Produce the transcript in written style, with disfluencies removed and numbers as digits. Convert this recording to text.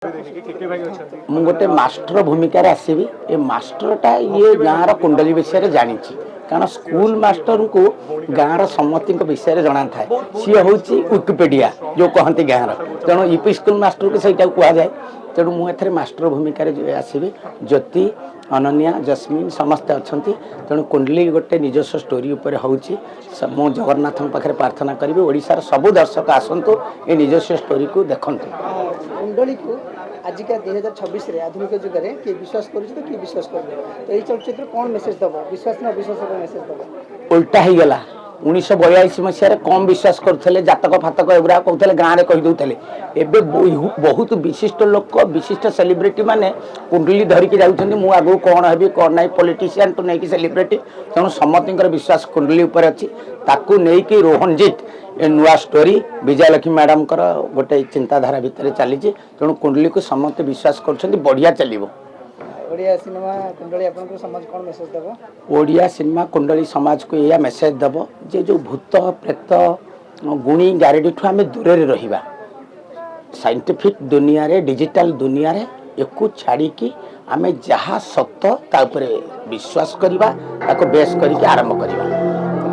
ମୁଁ ଗୋଟେ ମାଷ୍ଟର ଭୂମିକାରେ ଆସିବି। ଏ ମାଷ୍ଟରଟା ଇଏ ଗାଁର କୁଣ୍ଡଳୀ ବିଷୟରେ ଜାଣିଛି, କାରଣ ସ୍କୁଲ ମାଷ୍ଟରଙ୍କୁ ଗାଁର ସମସ୍ତଙ୍କ ବିଷୟରେ ଜଣାଥାଏ। ସିଏ ହେଉଛି ୱିକିପିଡ଼ିଆ ଯେଉଁ କହନ୍ତି ଗାଁର, ତେଣୁ ୟୁପି ସ୍କୁଲ ମାଷ୍ଟରକୁ ସେଇଟାକୁ କୁହାଯାଏ। ତେଣୁ ମୁଁ ଏଥିରେ ମାଷ୍ଟର ଭୂମିକାରେ ଆସିବି। ଜ୍ୟୋତି, ଅନନ୍ୟା, ଜସ୍ମିନ ସମସ୍ତେ ଅଛନ୍ତି। ତେଣୁ କୁଣ୍ଡଳୀ ଗୋଟେ ନିଜସ୍ୱ ଷ୍ଟୋରି ଉପରେ ହେଉଛି। ମୁଁ ଜଗନ୍ନାଥଙ୍କ ପାଖରେ ପ୍ରାର୍ଥନା କରିବି ଓଡ଼ିଶାର ସବୁ ଦର୍ଶକ ଆସନ୍ତୁ ଏ ନିଜସ୍ୱ ଷ୍ଟୋରିକୁ ଦେଖନ୍ତୁ। कुंडली को आजिका 2026 आधुनिक जुग में किए विश्वास कर किए विश्वास कर तो ये चलचित्र कौन मेसेज दब विश्वास ना विश्वास मेसेज दब उल्टा ही गला 1942 मसीह कम विश्वास करते जातक फातक एगुरा कहते गाँव में कहीदे एवं बहुत विशिष्ट लोक विशिष्ट सेलिब्रिटी माने कुंडली धरिकी जाऊँ मु आगू कौन हेबी कौन ना पॉलिटिशियन टू नहीं सेलिब्रिटी तेणु समस्त विश्वास कुंडली उपर अच्छी ताकू नहीं रोहनजित ए नुआ स्टोरी विजयलक्ष्मी मैडम गोटे चिंताधारा भितर चली तेणु कुंडली को समस्त विश्वास कर बढ़िया चलो। ओडिया सिनेमा कुंडली आपन समाज कौन मेसेज दब ओडिया सिनेमा कुंडली समाज को यह मेसेज दब जे जो भूत प्रेत गुणी गारेडी ठू आम दूर रहिबा साइंटिफिक दुनिया रे डिजिटल दुनिया रे एकु छाड़ी की आम जहाँ सत्य ता उपरे विश्वास करिबा ताको बेस करिके आरंभ करिबा।